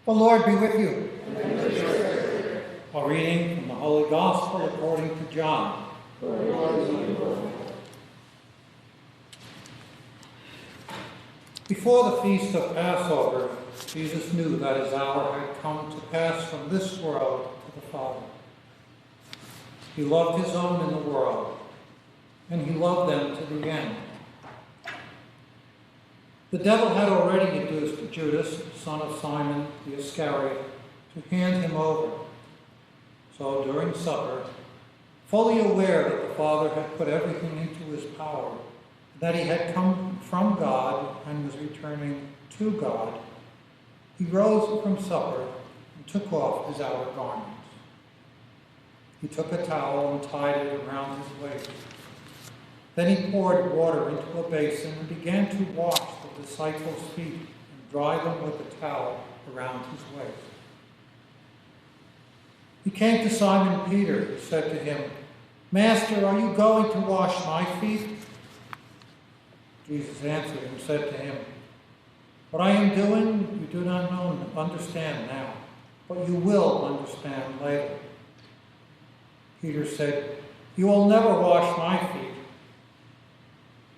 The Lord be with you. A reading from the Holy Gospel according to John. Before the feast of Passover, Jesus knew that his hour had come to pass from this world to the Father. He loved his own in the world, and he loved them to the end. The devil had already induced Judas, son of Simon the Iscariot, to hand him over. So during supper, fully aware that the Father had put everything into his power, that he had come from God and was returning to God, he rose from supper and took off his outer garments. He took a towel and tied it around his waist. Then he poured water into a basin and began to wash the disciples' feet and dry them with a towel around his waist. He came to Simon Peter and said to him, "Master, are you going to wash my feet?" Jesus answered and said to him, "What I am doing you do not understand now, but you will understand later." Peter said, "You will never wash my feet."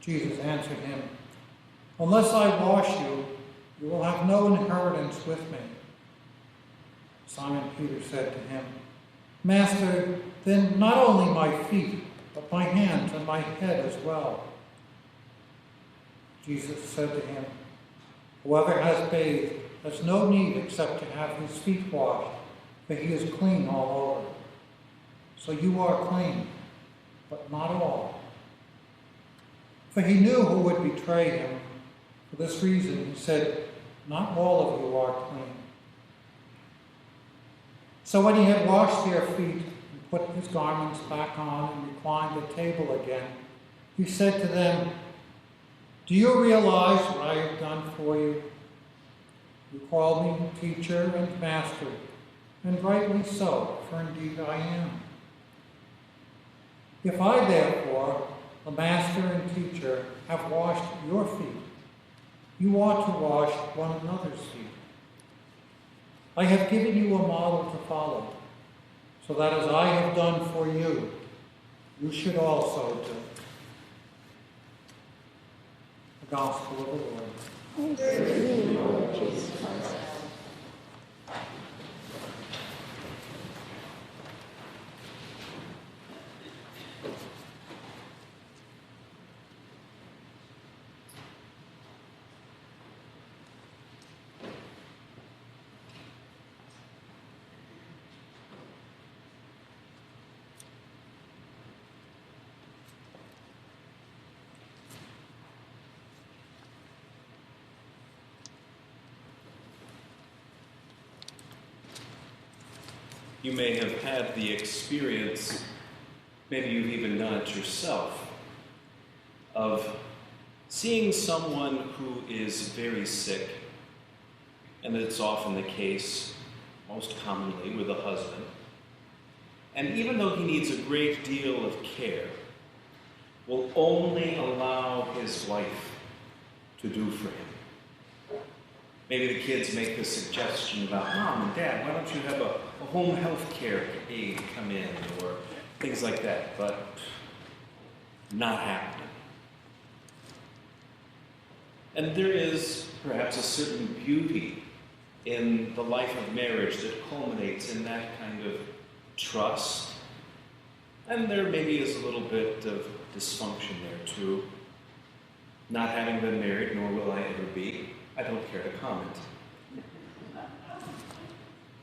Jesus answered him, "Unless I wash you, you will have no inheritance with me." Simon Peter said to him, "Master, then not only my feet, but my hands and my head as well." Jesus said to him, "Whoever has bathed has no need except to have his feet washed, for he is clean all over. So you are clean, but not all." For he knew who would betray him. For this reason he said, "Not all of you are clean." So when he had washed their feet and put his garments back on and reclined at table again, he said to them, "Do you realize what I have done for you? You call me teacher and master, and rightly so, for indeed I am. If I therefore, the master and teacher, have washed your feet, you ought to wash one another's feet. I have given you a model to follow, so that as I have done for you, you should also do." The Gospel of the Lord. Praise to you, Lord Jesus Christ. You may have had the experience, maybe you've even done it yourself, of seeing someone who is very sick, and it's often the case, most commonly with a husband, and even though he needs a great deal of care, will only allow his wife to do for him. Maybe the kids make the suggestion about, "Mom and Dad, why don't you have a home health care aide come in," or things like that, but not happening. And there is perhaps a certain beauty in the life of marriage that culminates in that kind of trust. And there maybe is a little bit of dysfunction there too. Not having been married, nor will I ever be, I don't care to comment.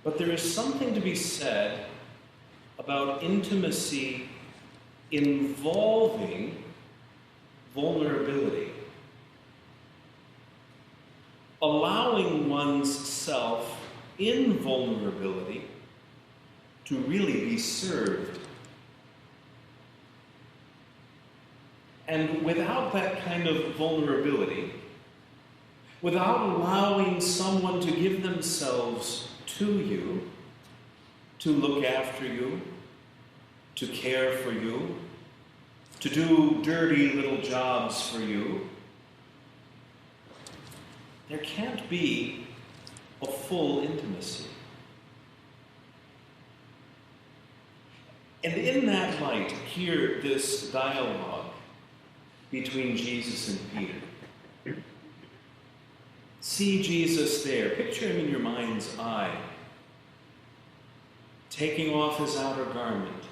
But there is something to be said about intimacy involving vulnerability. Allowing one's self in vulnerability to really be served. And without that kind of vulnerability, without allowing someone to give themselves to you, to look after you, to care for you, to do dirty little jobs for you, there can't be a full intimacy. And in that light, hear this dialogue between Jesus and Peter. See Jesus there. Picture him in your mind's eye, taking off his outer garment,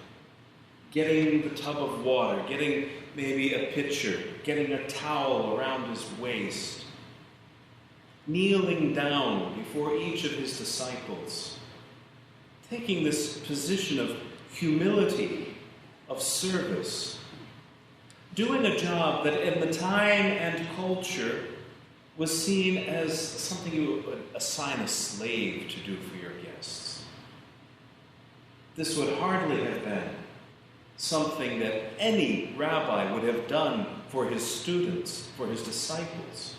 getting the tub of water, getting maybe a pitcher, getting a towel around his waist, kneeling down before each of his disciples, taking this position of humility, of service, doing a job that in the time and culture was seen as something you would assign a slave to do for your guests. This would hardly have been something that any rabbi would have done for his students, for his disciples.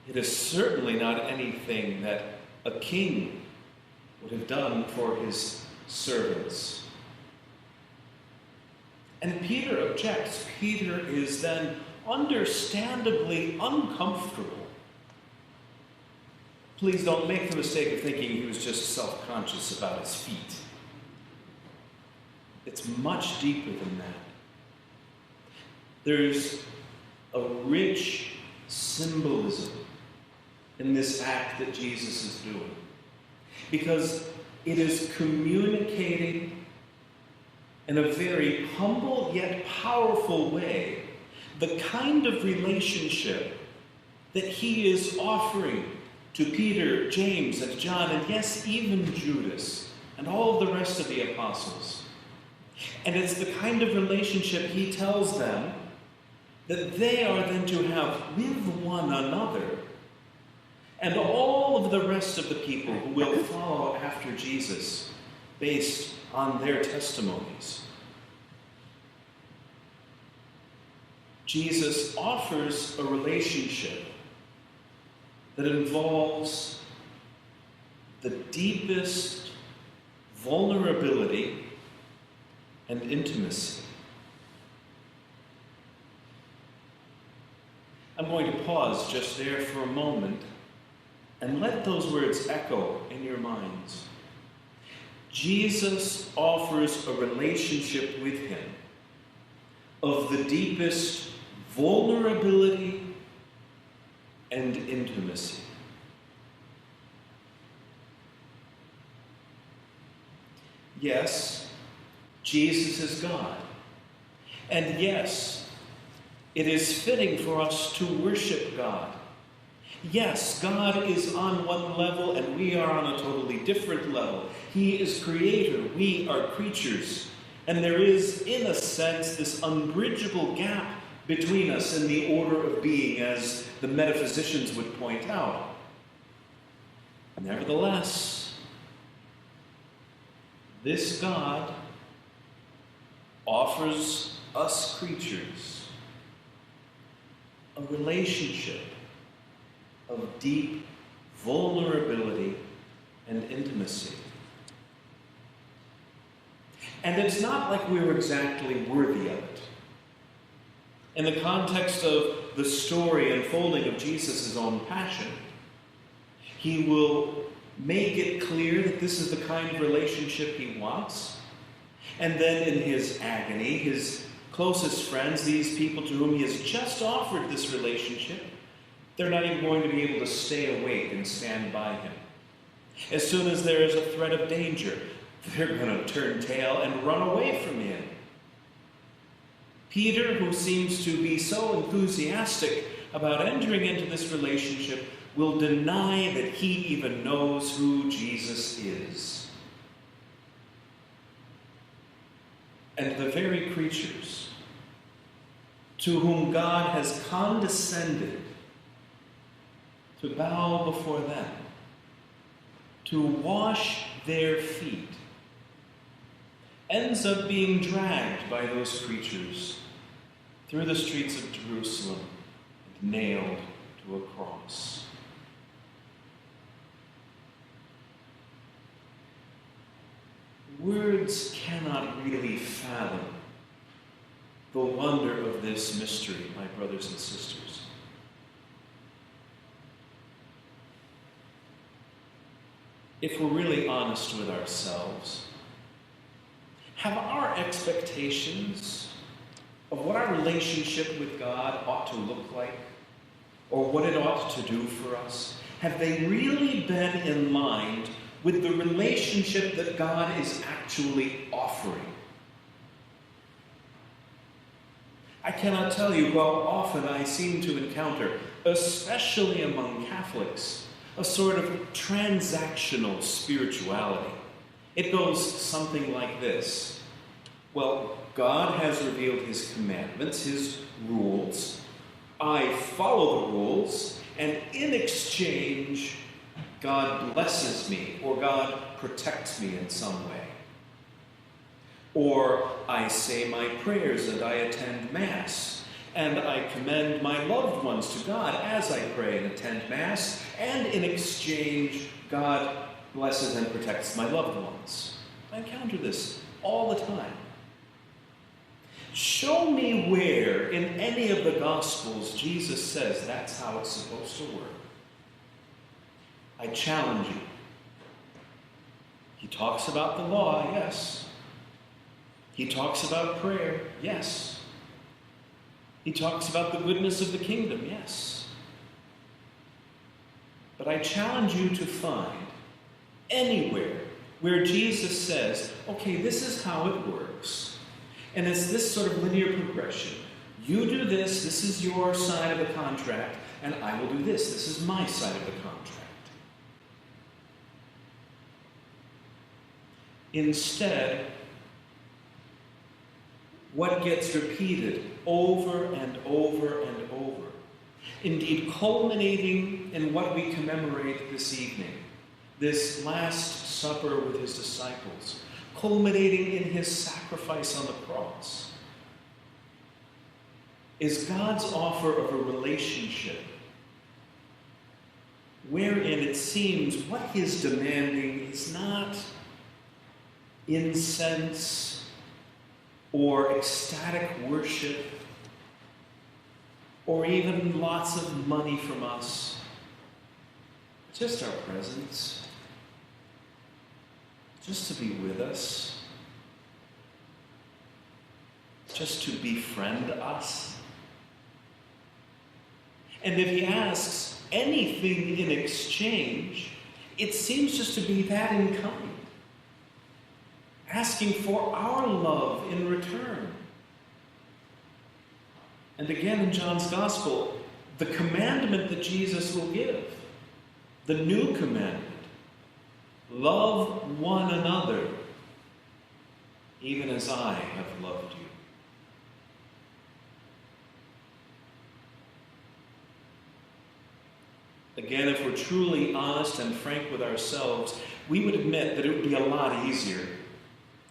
It is certainly not anything that a king would have done for his servants. And Peter objects. Peter is then understandably uncomfortable. Please don't make the mistake of thinking he was just self-conscious about his feet. It's much deeper than that. There's a rich symbolism in this act that Jesus is doing, because it is communicating in a very humble yet powerful way the kind of relationship that he is offering to Peter, James, and John, and yes, even Judas, and all of the rest of the apostles. And it's the kind of relationship he tells them that they are then to have with one another, and all of the rest of the people who will follow after Jesus based on their testimonies. Jesus offers a relationship that involves the deepest vulnerability and intimacy. I'm going to pause just there for a moment and let those words echo in your minds. Jesus offers a relationship with him of the deepest vulnerability and intimacy. Yes, Jesus is God. And yes, it is fitting for us to worship God. Yes, God is on one level and we are on a totally different level. He is creator, we are creatures. And there is, in a sense, this unbridgeable gap between us in the order of being, as the metaphysicians would point out. Nevertheless, this God offers us creatures a relationship of deep vulnerability and intimacy. And it's not like we were exactly worthy of it. In the context of the story unfolding of Jesus' own passion, he will make it clear that this is the kind of relationship he wants. And then in his agony, his closest friends, these people to whom he has just offered this relationship, they're not even going to be able to stay awake and stand by him. As soon as there is a threat of danger, they're going to turn tail and run away from him. Peter, who seems to be so enthusiastic about entering into this relationship, will deny that he even knows who Jesus is. And the very creatures to whom God has condescended to bow before them, to wash their feet, ends up being dragged by those creatures through the streets of Jerusalem and nailed to a cross. Words cannot really fathom the wonder of this mystery, my brothers and sisters. if we're really honest with ourselves, have our expectations of what our relationship with God ought to look like, or what it ought to do for us, have they really been in line with the relationship that God is actually offering? I cannot tell you how often I seem to encounter, especially among Catholics, a sort of transactional spirituality. It goes something like this. Well, God has revealed his commandments, his rules. I follow the rules, and in exchange, God blesses me, or God protects me in some way. Or I say my prayers and I attend Mass, and I commend my loved ones to God as I pray and attend Mass, and in exchange, God blesses and protects my loved ones. I encounter this all the time. Show me where in any of the Gospels Jesus says that's how it's supposed to work. I challenge you. He talks about the law, yes. He talks about prayer, yes. He talks about the goodness of the kingdom, yes. But I challenge you to find anywhere where Jesus says, okay, this is how it works. And it's this sort of linear progression. You do this, this is your side of the contract, and I will do this, this is my side of the contract. Instead, what gets repeated over and over and over, indeed culminating in what we commemorate this evening, this Last Supper with his disciples, culminating in his sacrifice on the cross, is God's offer of a relationship wherein it seems what he's demanding is not incense or ecstatic worship or even lots of money from us, just our presence, just to be with us, just to befriend us. And if he asks anything in exchange, it seems just to be that in kind, asking for our love in return. And again in John's Gospel, the commandment that Jesus will give, the new commandment, love one another, even as I have loved you. Again, if we're truly honest and frank with ourselves, we would admit that it would be a lot easier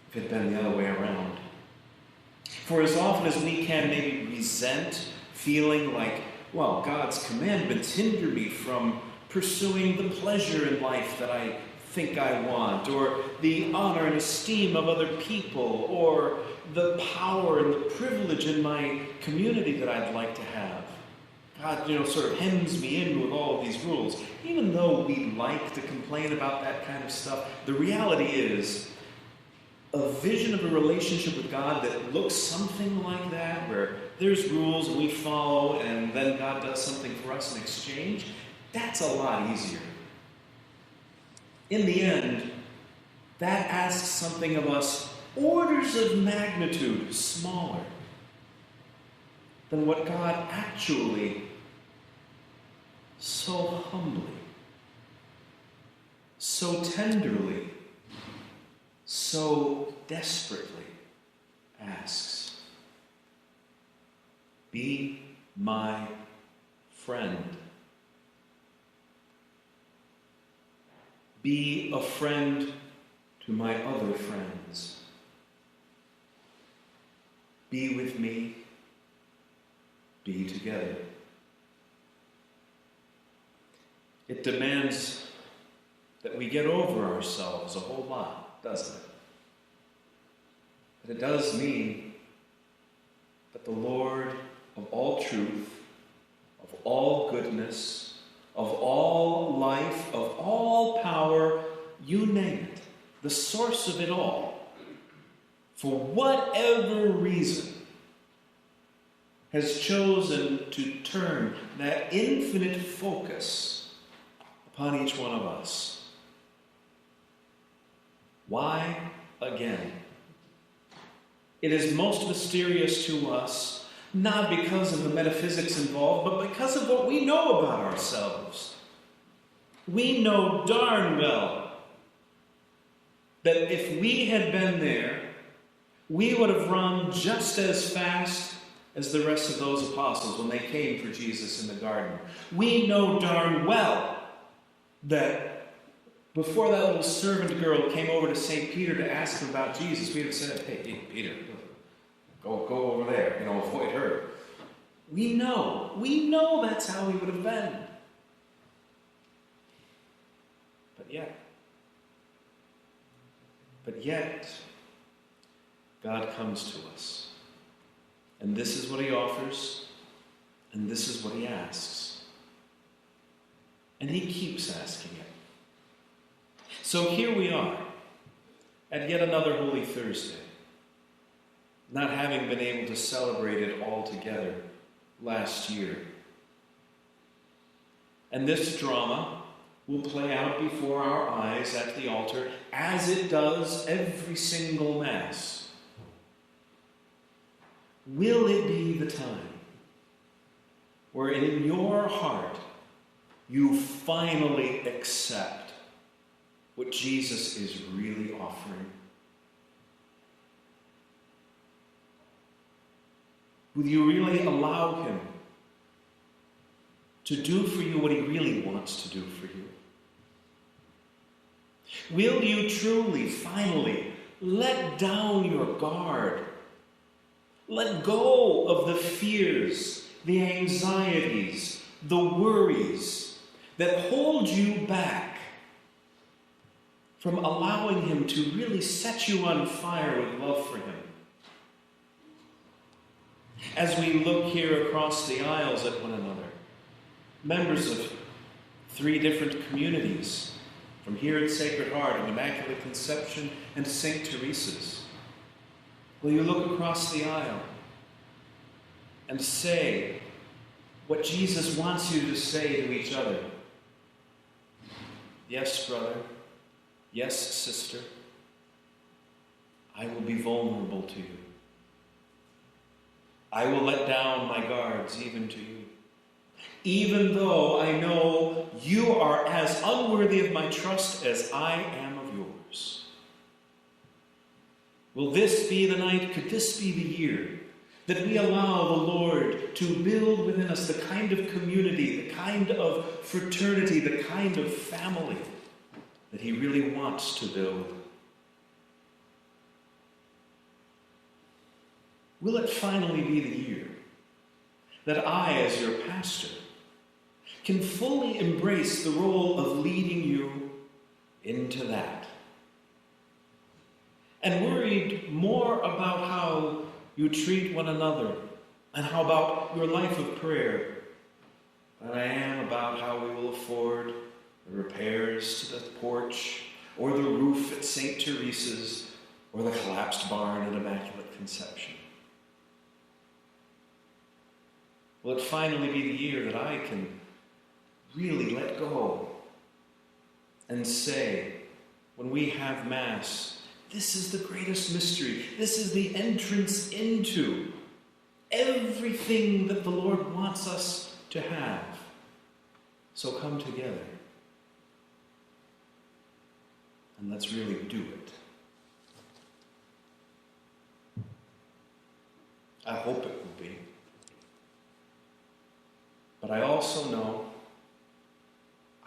if it had been the other way around. For as often as we can maybe resent feeling like, well, God's commandments hinder me from pursuing the pleasure in life that I think I want, or the honor and esteem of other people, or the power and the privilege in my community that I'd like to have. God, sort of hems me in with all of these rules. Even though we like to complain about that kind of stuff, the reality is a vision of a relationship with God that looks something like that, where there's rules and we follow, and then God does something for us in exchange, that's a lot easier. In the end, that asks something of us orders of magnitude smaller than what God actually so humbly, so tenderly, so desperately asks. Be my friend. Be a friend to my other friends. Be with me. Be together. It demands that we get over ourselves a whole lot, doesn't it? But it does mean that the Lord of all truth, of all goodness, of all life, of all power, you name it, the source of it all, for whatever reason, has chosen to turn that infinite focus upon each one of us. Why? Again, it is most mysterious to us, not because of the metaphysics involved, but because of what we know about ourselves. We know darn well that if we had been there, we would have run just as fast as the rest of those apostles when they came for Jesus in the garden. We know darn well that before that little servant girl came over to St. Peter to ask him about Jesus, we'd have said, hey, Peter, go over there, avoid her. We know that's how we would have been. But yet, God comes to us. And this is what he offers, and this is what he asks. And he keeps asking it. So here we are, at yet another Holy Thursday, not having been able to celebrate it all together last year. And this drama will play out before our eyes at the altar, as it does every single Mass. Will it be the time where in your heart you finally accept what Jesus is really offering? Will you really allow him to do for you what he really wants to do for you? Will you truly, finally, let down your guard? Let go of the fears, the anxieties, the worries that hold you back from allowing him to really set you on fire with love for him. As we look here across the aisles at one another, members of 3 different communities, from here at Sacred Heart and Immaculate Conception and St. Teresa's, will you look across the aisle and say what Jesus wants you to say to each other? Yes, brother. Yes, sister. I will be vulnerable to you. I will let down my guards even to you. Even though I know you are as unworthy of my trust as I am of yours. Will this be the night, could this be the year that we allow the Lord to build within us the kind of community, the kind of fraternity, the kind of family that he really wants to build? Will it finally be the year that I, as your pastor, can fully embrace the role of leading you into that? And worried more about how you treat one another and how about your life of prayer than I am about how we will afford the repairs to the porch or the roof at St. Teresa's or the collapsed barn at Immaculate Conception. Will it finally be the year that I can really let go and say, when we have Mass, this is the greatest mystery. This is the entrance into everything that the Lord wants us to have. So come together and let's really do it. I hope it will be. But I also know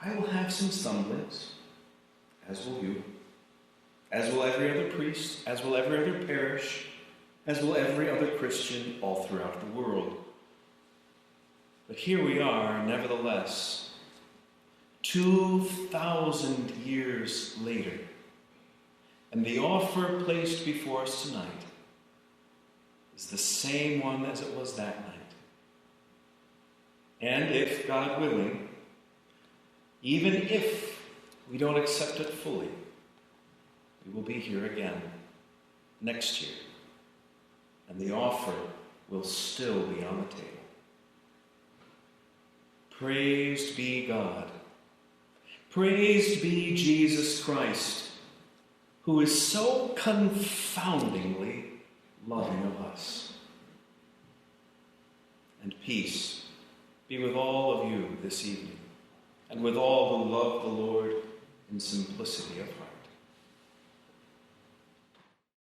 I will have some stumblings, as will you, as will every other priest, as will every other parish, as will every other Christian all throughout the world. But here we are, nevertheless, 2,000 years later, and the offer placed before us tonight is the same one as it was that night. And if, God willing, even if we don't accept it fully, we will be here again next year, and the offer will still be on the table. Praised be God. Praised be Jesus Christ, who is so confoundingly loving of us. And peace be with all of you this evening, and with all who love the Lord in simplicity of heart.